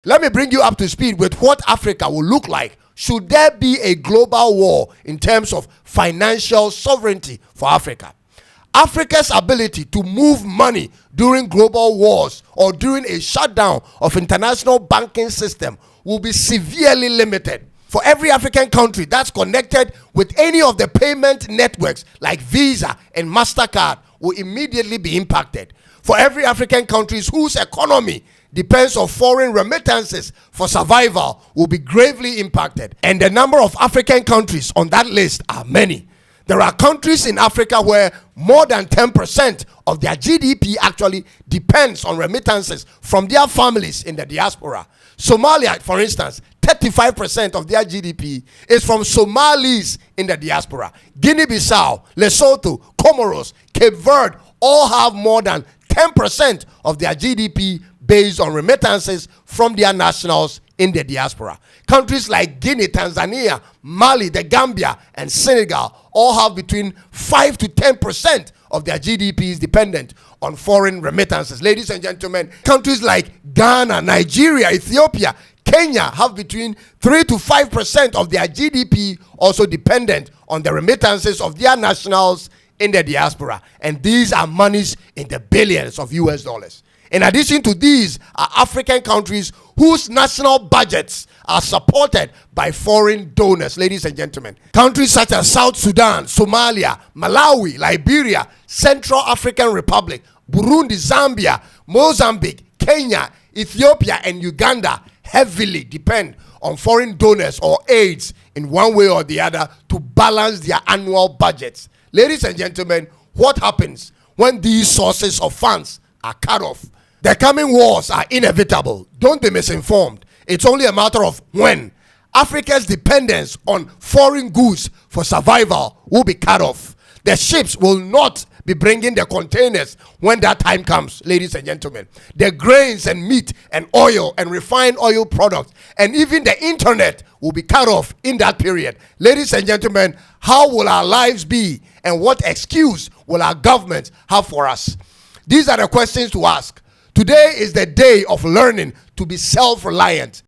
Let me bring you up to speed with what Africa will look like should there be a global war in terms of financial sovereignty for Africa. Africa's ability to move money during global wars or during a shutdown of international banking system will be severely limited. For every African country that's connected with any of the payment networks like Visa and MasterCard will immediately be impacted. For every African country whose economy depends on foreign remittances for survival will be gravely impacted. And the number of African countries on that list are many. There are countries in Africa where more than 10% of their GDP actually depends on remittances from their families in the diaspora. Somalia, for instance, 35% of their GDP is from Somalis in the diaspora. Guinea-Bissau, Lesotho, Comoros, Cape Verde all have more than 10% of their GDP based on remittances from their nationals in the diaspora. Countries like Guinea, Tanzania, Mali, the Gambia, and Senegal all have between 5 to 10% of their GDPs dependent on foreign remittances. Ladies and gentlemen, countries like Ghana, Nigeria, Ethiopia, Kenya have between 3 to 5% of their GDP also dependent on the remittances of their nationals in the diaspora. And these are monies in the billions of US dollars. In addition to these are African countries whose national budgets are supported by foreign donors, ladies and gentlemen. Countries such as South Sudan, Somalia, Malawi, Liberia, Central African Republic, Burundi, Zambia, Mozambique, Kenya, Ethiopia, and Uganda heavily depend on foreign donors or aids in one way or the other to balance their annual budgets. Ladies and gentlemen, what happens when these sources of funds are cut off? The coming wars are inevitable. Don't be misinformed. It's only a matter of when. Africa's dependence on foreign goods for survival will be cut off. The ships will not be bringing the containers when that time comes, ladies and gentlemen. The grains and meat and oil and refined oil products and even the internet will be cut off in that period. Ladies and gentlemen, how will our lives be and what excuse will our government have for us? These are the questions to ask. Today is the day of learning to be self-reliant.